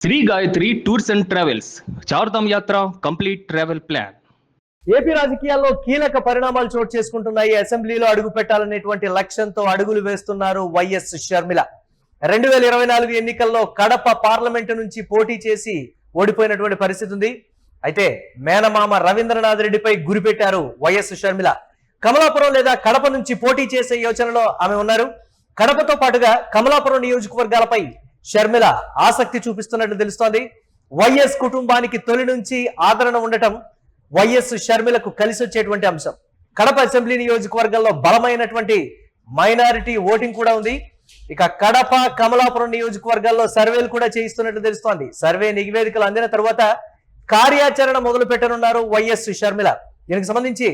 Shri Gayatri tours and travels Chardham యాత్ర complete travel plan. AP రాజకీయాల్లో కీలక పరిణామాలు చోటు చేసుకుంటున్నాయి. అసెంబ్లీలో అడుగు పెట్టాలనేటువంటి లక్ష్యంతో అడుగులు వేస్తున్నారు వైఎస్ షర్మిల. 2024 ఎన్నికల్లో కడప పార్లమెంటు నుంచి పోటీ చేసి ఓడిపోయినటువంటి పరిస్థితి ఉంది. అయితే మేనమామ రవీంద్రనాథ్ రెడ్డిపై గురిపెట్టారు వైఎస్ షర్మిల. కమలాపురం లేదా కడప నుంచి పోటీ చేసే యోచనలో ఆమె ఉన్నారు. కడపతో పాటుగా కమలాపురం నియోజకవర్గాలపై షర్మిల ఆసక్తి చూపిస్తున్నట్లు తెలుస్తోంది. వైఎస్ కుటుంబానికి తొలి నుంచి ఆదరణ ఉండటం వైఎస్ షర్మిలకు కలిసి వచ్చేటువంటి అంశం. కడప అసెంబ్లీ నియోజకవర్గంలో బలమైనటువంటి మైనారిటీ ఓటింగ్ కూడా ఉంది. ఇక కడప కమలాపురం నియోజకవర్గాల్లో సర్వేలు కూడా చేయిస్తున్నట్లు తెలుస్తోంది. సర్వే నివేదికలు అందిన తర్వాత కార్యాచరణ మొదలు పెట్టనున్నారు వైఎస్ షర్మిల. దీనికి సంబంధించి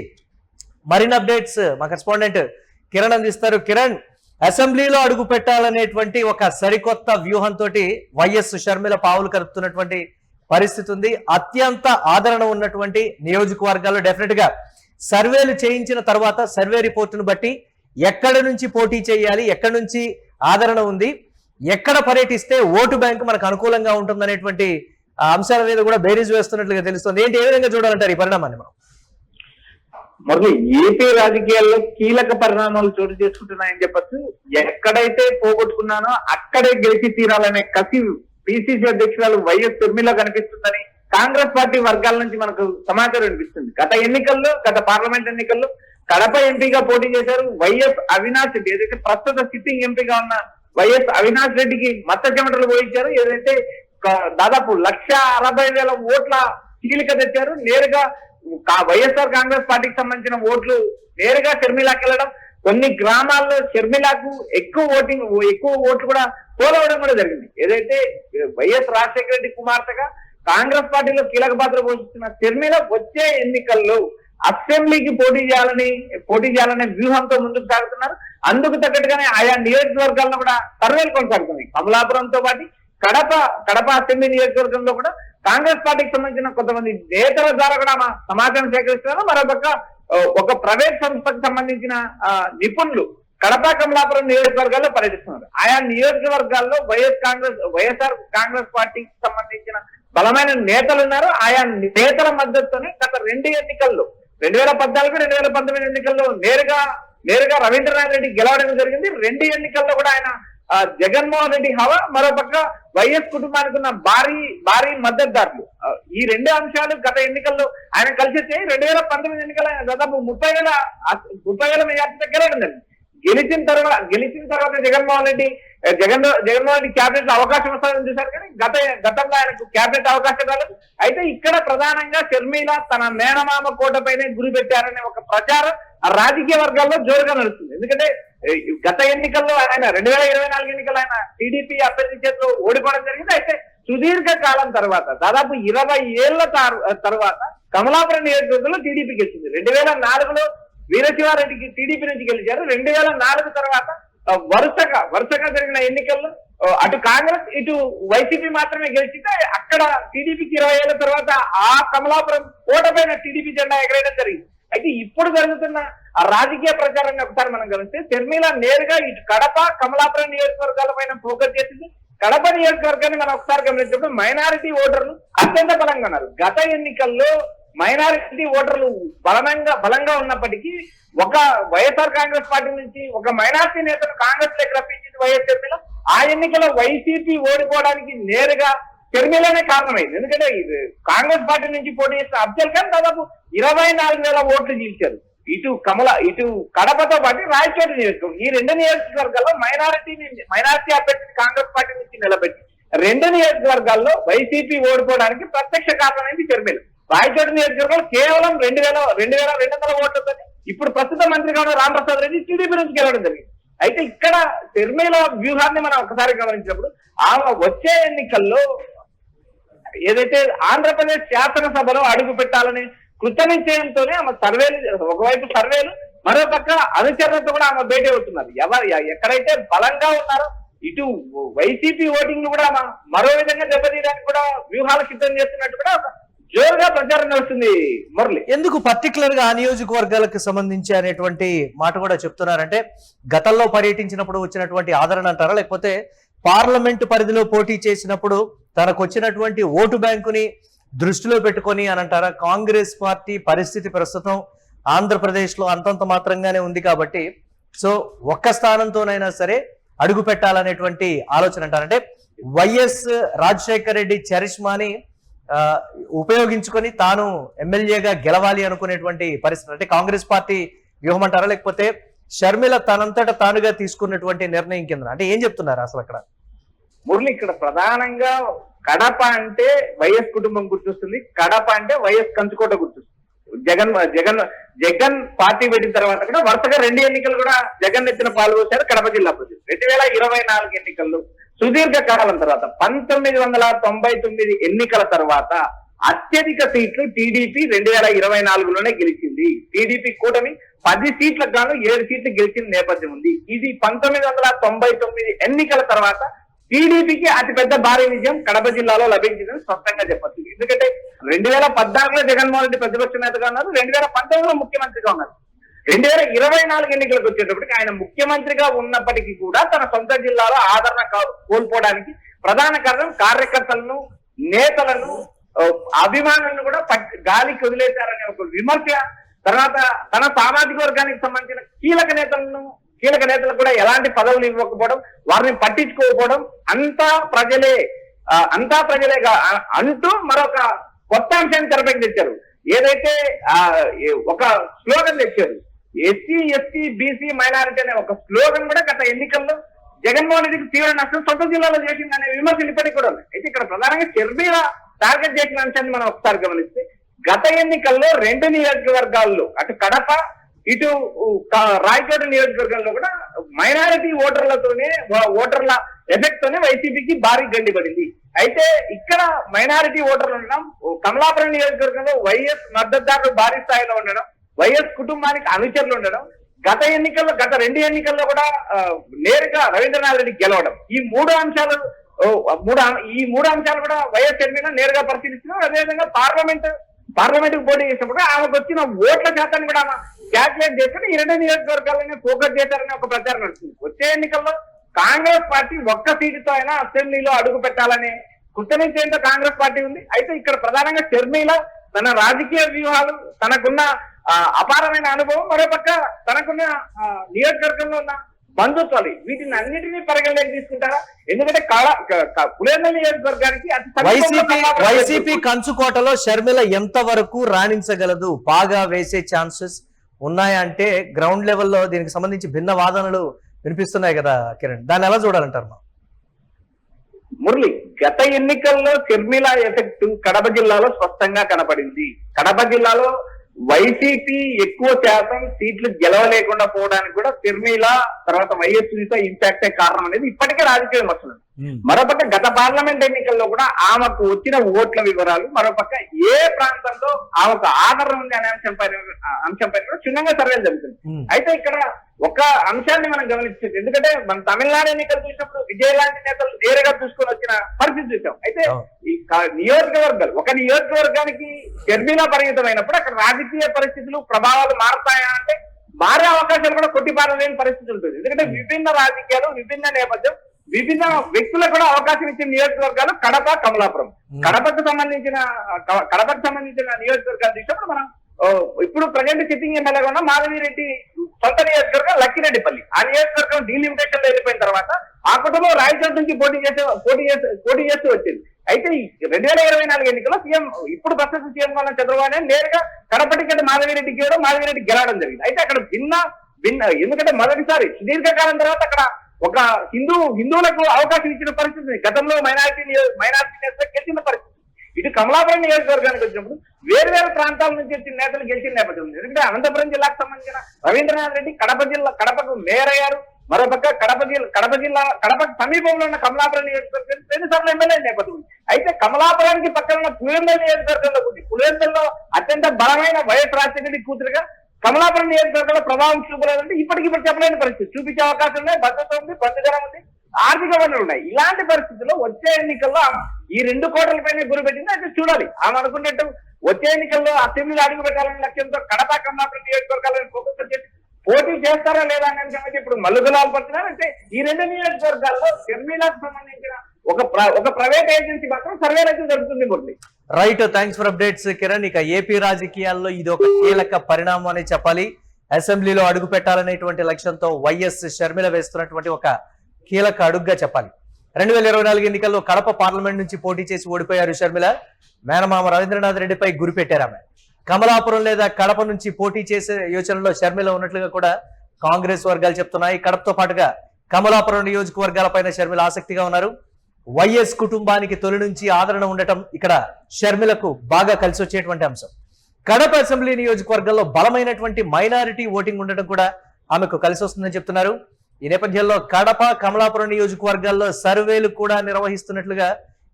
మరిన్ని అప్డేట్స్ మా కరెస్పాండెంట్ కిరణ్ అందిస్తారు. కిరణ్, అసెంబ్లీలో అడుగు పెట్టాలనేటువంటి ఒక సరికొత్త వ్యూహంతో వైఎస్ షర్మిల పావులు కలుపుతున్నటువంటి పరిస్థితి ఉంది. అత్యంత ఆదరణ ఉన్నటువంటి నియోజకవర్గాల్లో డెఫినెట్ గా సర్వేలు చేయించిన తర్వాత సర్వే రిపోర్టును బట్టి ఎక్కడి నుంచి పోటీ చేయాలి, ఎక్కడి నుంచి ఆదరణ ఉంది, ఎక్కడ పర్యటిస్తే ఓటు బ్యాంక్ మనకు అనుకూలంగా ఉంటుందనేటువంటి అంశాల మీద కూడా బేరీజ్ వేస్తున్నట్లుగా తెలుస్తుంది. ఏంటి, ఏ విధంగా చూడాలంటారు ఈ పరిణామాన్ని మనం? మరి ఏపీ రాజకీయాల్లో కీలక పరిణామాలు చోటు చేసుకుంటున్నాయని చెప్పచ్చు. ఎక్కడైతే పోగొట్టుకున్నానో అక్కడే గెలిచి తీరాలనే కసి పిసిసి అధ్యక్షురాలు వైఎస్ షర్మిల కనిపిస్తుందని కాంగ్రెస్ పార్టీ వర్గాల నుంచి మనకు సమాచారం వినిపిస్తుంది. గత పార్లమెంట్ ఎన్నికల్లో కడప ఎంపీగా పోటీ చేశారు వైఎస్ అవినాష్ రెడ్డి. ఏదైతే ప్రస్తుత సిట్టింగ్ ఎంపీగా ఉన్న వైఎస్ అవినాష్ రెడ్డికి మత్త చెమటలు పోయించారు. ఏదైతే దాదాపు 1,60,000 ఓట్ల చీలిక తెచ్చారు. నేరుగా వైఎస్ఆర్ కాంగ్రెస్ పార్టీకి సంబంధించిన ఓట్లు నేరుగా షర్మిలాకి వెళ్ళడం, కొన్ని గ్రామాల్లో షర్మిలకు ఎక్కువ ఓట్లు కూడా పోలవడం కూడా జరిగింది. ఏదైతే వైఎస్ రాజశేఖర రెడ్డి కుమార్తెగా కాంగ్రెస్ పార్టీలో కీలక పాత్ర పోషిస్తున్న షర్మిల వచ్చే ఎన్నికల్లో అసెంబ్లీకి పోటీ చేయాలనే వ్యూహంతో ముందుకు సాగుతున్నారు. అందుకు తగ్గట్టుగానే ఆయా నియోజకవర్గాల్లో కూడా సర్వేలు కొనసాగుతున్నాయి. కమలాపురంతో పాటు కడప అసెంబ్లీ నియోజకవర్గంలో కూడా కాంగ్రెస్ పార్టీకి సంబంధించిన కొంతమంది నేతల ద్వారా కూడా సమాచారం సేకరిస్తున్నారు. మరోపక్క ఒక ప్రైవేట్ సంస్థకు సంబంధించిన నిపుణులు కడప కమలాపురం నియోజకవర్గాల్లో పర్యటిస్తున్నారు. ఆయా నియోజకవర్గాల్లో వైఎస్ఆర్ కాంగ్రెస్ పార్టీకి సంబంధించిన బలమైన నేతలు ఉన్నారు. ఆయా నేతల మద్దతుతోనే గత 2 ఎన్నికల్లో 2014, 2019 ఎన్నికల్లో నేరుగా రవీంద్రనాథ్ రెడ్డి గెలవడం జరిగింది. 2 ఎన్నికల్లో కూడా ఆయన జగన్మోహన్ రెడ్డి హవా, మరోపక్క వైఎస్ కుటుంబానికి ఉన్న భారీ మద్దతుదారులు. ఈ 2 అంశాలు గత ఎన్నికల్లో ఆయన కలిసి వచ్చాయి. 2019 ఎన్నికల దాదాపు 30,000 మెజార్టీతో గెలవడం జరిగింది. గెలిచిన తర్వాత జగన్మోహన్ రెడ్డి క్యాబినెట్ అవకాశం వస్తుందని చూశారు, కానీ గతంలో ఆయనకు క్యాబినెట్ అవకాశం రాలేదు. అయితే ఇక్కడ ప్రధానంగా షర్మిల తన మేనమామ కోటపైనే గురి పెట్టారనే ఒక ప్రచారం రాజకీయ వర్గాల్లో జోరుగా నడుస్తుంది. ఎందుకంటే గత ఎన్నికల్లో ఆయన 2024 ఎన్నికల్లో ఆయన టీడీపీ అభ్యర్థి చేతిలో ఓడిపోవడం జరిగింది. అయితే సుదీర్ఘ కాలం తర్వాత దాదాపు 20 ఏళ్ల తర్వాత కమలాపురం నియోజకవర్గంలో టీడీపీ గెలిచింది. 2004లో వీరశివారెడ్డికి టీడీపీ నుంచి గెలిచారు. 2004 తర్వాత వరుసగా జరిగిన ఎన్నికల్లో అటు కాంగ్రెస్ ఇటు వైసీపీ మాత్రమే గెలిచితే అక్కడ టీడీపీకి 20 ఏళ్ల తర్వాత ఆ కమలాపురం కోటపైన టీడీపీ జెండా ఎగరేయడం జరిగింది. అయితే ఇప్పుడు జరుగుతున్న ఆ రాజకీయ ప్రచారాన్ని ఒకసారి మనం గమనిస్తే షర్మిల నేరుగా ఇటు కడప కమలాపురం నియోజకవర్గాల పైన ఫోకస్ చేసింది. కడప నియోజకవర్గాన్ని మనం ఒకసారి గమనించినప్పుడు మైనారిటీ ఓటర్లు అత్యంత బలంగా ఉన్నారు. గత ఎన్నికల్లో మైనారిటీ ఓటర్లు బలంగా ఉన్నప్పటికీ ఒక వైఎస్ఆర్ కాంగ్రెస్ పార్టీ నుంచి ఒక మైనారిటీ నేతను కాంగ్రెస్ లోకి రప్పించింది వైఎస్ షర్మిల. ఆ ఎన్నికల్లో వైసీపీ ఓడిపోవడానికి నేరుగా షర్మిలనే కారణమైంది. ఎందుకంటే కాంగ్రెస్ పార్టీ నుంచి పోటీ చేసిన అఫ్జల్ ఖాన్ దాదాపు 24,000 ఓట్లు చీల్చారు. ఇటు కడపతో పాటు రాయచోటి నియోజకవర్గం, ఈ 2 నియోజకవర్గాల్లో మైనారిటీ అభ్యర్థిని కాంగ్రెస్ పార్టీ నుంచి నిలబెట్టి 2 నియోజకవర్గాల్లో వైసీపీ ఓడిపోవడానికి ప్రత్యక్ష కారణమైంది షర్మిల. రాయచోటి నియోజకవర్గంలో కేవలం 2,200 ఓట్లతో ఇప్పుడు ప్రస్తుత మంత్రిగా ఉన్న రాంప్రసాద్ రెడ్డి టీడీపీ నుంచి గెలవడం జరిగింది. అయితే ఇక్కడ షర్మిల వ్యూహాన్ని మనం ఒకసారి గమనించినప్పుడు ఆమె వచ్చే ఎన్నికల్లో ఏదైతే ఆంధ్రప్రదేశ్ శాసనసభలో అడుగు పెట్టాలని కృత నిశ్చయంతోనే ఆమె ఒకవైపు సర్వేలు, మరోపక్క అనుచరులతో కూడా ఆమె భేటీ అవుతున్నారు. ఎక్కడైతే బలంగా ఉన్నారో ఇటు వైసీపీ ఓటింగ్ కూడా మరో విధంగా దెబ్బతీయడానికి కూడా వ్యూహాలు సిద్ధం చేస్తున్నట్టు కూడా జోరుగా ప్రచారం నడుస్తుంది. మురళి, ఎందుకు పర్టికులర్ గా ఆ నియోజకవర్గాలకు సంబంధించి అనేటువంటి మాట కూడా చెప్తున్నారంటే గతంలో పర్యటించినప్పుడు వచ్చినటువంటి ఆదరణ అంటారా, లేకపోతే పార్లమెంటు పరిధిలో పోటీ చేసినప్పుడు తనకు వచ్చినటువంటి ఓటు బ్యాంకుని దృష్టిలో పెట్టుకొని అని అంటారా? కాంగ్రెస్ పార్టీ పరిస్థితి ప్రస్తుతం ఆంధ్రప్రదేశ్లో అంతంత మాత్రంగానే ఉంది కాబట్టి సో ఒక్క స్థానంతోనైనా సరే అడుగు పెట్టాలనేటువంటి ఆలోచన అంటారంటే వైఎస్ రాజశేఖర రెడ్డి చరిష్మాని ఉపయోగించుకొని తాను ఎమ్మెల్యేగా గెలవాలి అనుకునేటువంటి పరిస్థితి అంటే కాంగ్రెస్ పార్టీ వ్యూహం అంటారా, లేకపోతే షర్మిల తనంతట తానుగా తీసుకున్నటువంటి నిర్ణయం కింద అంటే ఏం చెప్తున్నారు అసలు అక్కడ? మురళి, ఇక్కడ ప్రధానంగా కడప అంటే వైఎస్ కుటుంబం గుర్తొస్తుంది, కడప అంటే వైఎస్ కంచుకోట గుర్తొస్తుంది. జగన్ పార్టీ పెట్టిన తర్వాత కూడా వరుసగా 2 ఎన్నికలు కూడా జగన్ ఎత్తిన పాల్గొచ్చారు కడప జిల్లా ప్రజలు. 2024 ఎన్నికల్లో సుదీర్ఘ కాలం తర్వాత 1999 ఎన్నికల తర్వాత అత్యధిక సీట్లు టీడీపీ 2024లోనే గెలిచింది. టీడీపీ కూటమి 10 సీట్లకు గాను 7 సీట్లు గెలిచిన నేపథ్యం ఉంది. ఇది 1999 ఎన్నికల తర్వాత టీడీపీకి అతిపెద్ద భారీ విజయం కడప జిల్లాలో లభించిందని స్పష్టంగా చెప్పచ్చు. ఎందుకంటే 2014లో జగన్మోహన్ రెడ్డి ప్రతిపక్ష నేతగా ఉన్నారు, 2019లో ముఖ్యమంత్రిగా ఉన్నారు. 2024 ఎన్నికలకు వచ్చేటప్పటికి ఆయన ముఖ్యమంత్రిగా ఉన్నప్పటికీ కూడా తన సొంత జిల్లాలో ఆదరణ కోల్పోవడానికి ప్రధాన కారణం కార్యకర్తలను, నేతలను, అభిమానులను కూడా గాలికి వదిలేశారనే ఒక విమర్శ, తర్వాత తన సామాజిక వర్గానికి సంబంధించిన కీలక నేతలకు కూడా ఎలాంటి పదవులు ఇవ్వకపోవడం, వారిని పట్టించుకోకపోవడం, అంతా ప్రజలే అంటూ మరొక కొత్త అంశాన్ని తెరపైకి తెచ్చారు. ఏదైతే ఒక స్లోగన్ తెచ్చారు, ఎస్సీ ఎస్టీ బీసీ మైనారిటీ అనే ఒక స్లోగన్ కూడా గత ఎన్నికల్లో జగన్మోహన్ రెడ్డికి తీవ్ర నష్టం సొంత జిల్లాలో చేసింది అనే విమర్శలు ఇప్పటికీ కూడా ఉన్నాయి. అయితే ఇక్కడ ప్రధానంగా షర్మిల టార్గెట్ చేసిన అంశాన్ని మనం ఒకసారి గమనిస్తే గత ఎన్నికల్లో 2 నియోజకవర్గాల్లో అటు కడప ఇటు రాయచోట నియోజకవర్గంలో కూడా మైనారిటీ ఓటర్ల ఎఫెక్ట్ తోనే వైసీపీకి భారీ గండి పడింది. అయితే ఇక్కడ మైనారిటీ ఓటర్లు ఉండడం, కమలాపురం నియోజకవర్గంలో వైఎస్ మద్దతుదారులు భారీ స్థాయిలో ఉండడం, వైఎస్ కుటుంబానికి అనుచరులు ఉండడం, గత 2 ఎన్నికల్లో కూడా నేరుగా రవీంద్రనాథ్ రెడ్డి గెలవడం, ఈ మూడు అంశాలు కూడా వైఎస్ షర్మిల నేరుగా పరిశీలిస్తున్నారు. అదేవిధంగా పార్లమెంట్ పోటీ చేసినప్పుడు ఆమెకు వచ్చిన ఓట్ల శాతాన్ని కూడా క్యాల్కులేట్ చేసుకుని ఈ 2 నియోజకవర్గాలనే ఫోకస్ చేశారని ఒక ప్రచారం నడుస్తుంది. వచ్చే ఎన్నికల్లో కాంగ్రెస్ పార్టీ ఒక్క సీటుతో అయినా అసెంబ్లీలో అడుగు పెట్టాలనే కృతనిశ్చయంతో కాంగ్రెస్ పార్టీ ఉంది. అయితే ఇక్కడ ప్రధానంగా షర్మిల తన రాజకీయ వ్యూహాలు, తనకున్న అపారమైన అనుభవం, మరోపక్క తనకున్న నియోజకవర్గంలో ఉన్న బంధుత్వాలు, వీటిని అన్నిటినీ పరిగణలోకి తీసుకుంటారా? ఎందుకంటే పులివెందుల నియోజకవర్గానికి వైసీపీ కంచుకోటలో షర్మిల ఎంత వరకు రాణించగలదు, బాగా వేసే ఛాన్సెస్ ఉన్నాయా అంటే గ్రౌండ్ లెవెల్లో దీనికి సంబంధించి భిన్న వాదనలు వినిపిస్తున్నాయి కదా కిరణ్, దాన్ని ఎలా చూడాలంటారు? మురళి, గత ఎన్నికల్లో షర్మిల ఎఫెక్ట్ కడప జిల్లాలో స్పష్టంగా కనపడింది. కడప జిల్లాలో వైసీపీ ఎక్కువ శాతం సీట్లు గెలవలేకుండా పోవడానికి కూడా షర్మిల తర్వాత వైఎస్ ఇంపాక్టే కారణం అనేది ఇప్పటికే రాజకీయ విమర్శలు. మరోపక్క గత పార్లమెంట్ ఎన్నికల్లో కూడా ఆమెకు వచ్చిన ఓట్ల వివరాలు, మరోపక్క ఏ ప్రాంతంలో ఆమెకు ఆదరణ ఉంది అనే అంశంపై కూడా క్షుణ్ణంగా సర్వేలు జరుగుతుంది. అయితే ఇక్కడ ఒక అంశాన్ని మనం గమనించింది, ఎందుకంటే మనం తమిళనాడు ఎన్నికలు చూసినప్పుడు విజయ్ లాంటి నేతలు నేరుగా చూసుకొని వచ్చిన పరిస్థితి చూసాం. అయితే ఈ ఒక నియోజకవర్గానికి షర్మిల పరిమితమైనప్పుడు అక్కడ రాజకీయ పరిస్థితులు, ప్రభావాలు మారుతాయా అంటే మారే అవకాశాలు కూడా కొట్టిపారలేని పరిస్థితి ఉంటుంది. ఎందుకంటే విభిన్న రాజకీయాలు, విభిన్న నేపథ్యం, విభిన్న వ్యక్తులకు కూడా అవకాశం ఇచ్చిన నియోజకవర్గాలు కడప, కమలాపురం. కడపకు సంబంధించిన నియోజకవర్గాలు చూసినప్పుడు మనం ఇప్పుడు ప్రజెంట్ సిట్టింగ్ ఎమ్మెల్యేగా ఉన్న మాధవిరెడ్డి సొంత నియోజకవర్గం లక్కిరెడ్డిపల్లి, ఆ నియోజకవర్గం డీలిమిటేషన్ లో వెళ్ళిపోయిన తర్వాత ఆ కుటుంబం రాయచోట నుంచి పోటీ చేస్తూ వచ్చింది. అయితే 2024 ఎన్నికల్లో ఇప్పుడు ప్రస్తుత సీఎం గా ఉన్న చంద్రబాబు నాయుడు నేరుగా కడప టికెట్ మాధవిరెడ్డి గెలవడం జరిగింది. అయితే అక్కడ భిన్న ఎందుకంటే మొదటిసారి సుదీర్ఘకాలం తర్వాత అక్కడ ఒక హిందువులకు అవకాశం ఇచ్చిన పరిస్థితి, గతంలో మైనారిటీ నేతలు గెలిచిన పరిస్థితి. ఇటు కమలాపురం నియోజకవర్గానికి వచ్చినప్పుడు వేరు ప్రాంతాల నుంచి వచ్చిన నేతలు గెలిచిన నేపథ్యం ఉంది. ఎందుకంటే అనంతపురం జిల్లాకు సంబంధించిన రవీంద్రనాథ్ రెడ్డి కడపకు మేయర్ అయ్యారు. మరోపక్క కడపకు సమీపంలో ఉన్న కమలాపురం నియోజకవర్గం 2 సార్లు ఎమ్మెల్యే నేపథ్యం ఉంది. అయితే కమలాపురానికి పక్కన ఉన్న పులివెందుల నియోజకవర్గంలో పులివెందుల్లో అత్యంత బలమైన వైఎస్ రాజశేఖర రెడ్డి కూతురుగా కమలాపురం నియోజకవర్గంలో ప్రభావం చూపలేదంటే ఇప్పటికిప్పుడు చెప్పలేని పరిస్థితి. చూపించే అవకాశం ఉన్నాయి, భద్రత ఉంది, బంధుజనం ఉంది, ఆర్థిక వనరులు ఉన్నాయి. ఇలాంటి పరిస్థితుల్లో వచ్చే ఎన్నికల్లో ఈ 2 కోటలపైనే గురిపెట్టింది. అయితే చూడాలి, ఆమె అనుకున్నట్టు వచ్చే ఎన్నికల్లో అసెంబ్లీలో అడుగు పెట్టాలనే లక్ష్యంతో కడప, కమలాపురం నియోజకవర్గాలను ఫోకస్ చేసి పోటీ చేస్తారా లేదా అనే సంగతి ఇప్పుడు మల్లుగులాలు పడుతున్నారంటే ఈ రెండు నియోజకవర్గాల్లో షర్మిలకు సంబంధించిన ఒక ప్రైవేట్ ఏజెన్సీ మాత్రం సర్వేలు అయితే జరుగుతుంది Murali. Right, thanks for updates Kiran. ఇక ఏపీ రాజకీయాల్లో ఇది ఒక కీలక పరిణామం అని చెప్పాలి. అసెంబ్లీలో అడుగు పెట్టాలనేటువంటి లక్ష్యంతో వైఎస్ షర్మిల వేస్తున్నటువంటి ఒక కీలక అడుగుగా చెప్పాలి. 2024 ఎన్నికల్లో కడప పార్లమెంట్ నుంచి పోటీ చేసి ఓడిపోయారు షర్మిల. మేనమామ రవీంద్రనాథ్ రెడ్డిపై గురిపెట్టారు ఆమె. కమలాపురం లేదా కడప నుంచి పోటీ చేసే యోచనలో షర్మిల ఉన్నట్లుగా కూడా కాంగ్రెస్ వర్గాలు చెప్తున్నాయి. కడపతో పాటుగా కమలాపురం నియోజకవర్గాలపైన షర్మిల ఆసక్తిగా ఉన్నారు. వైఎస్ కుటుంబానికి తొలి నుంచి ఆదరణ ఉండటం ఇక్కడ షర్మిలకు బాగా కలిసి వచ్చేటువంటి అంశం. కడప అసెంబ్లీ నియోజకవర్గంలో బలమైనటువంటి మైనారిటీ ఓటింగ్ ఉండటం కూడా ఆమెకు కలిసి వస్తుందని చెప్తున్నారు. ఈ నేపథ్యంలో కడప కమలాపురం నియోజకవర్గాల్లో సర్వేలు కూడా నిర్వహిస్తున్నట్లుగా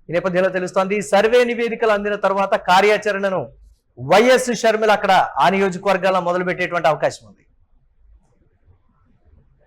ఈ నేపథ్యంలో తెలుస్తోంది. సర్వే నివేదికలు అందిన తర్వాత కార్యాచరణను వైఎస్ షర్మిల అక్కడ ఆ నియోజకవర్గాల్లో మొదలు పెట్టేటువంటి అవకాశం ఉంది.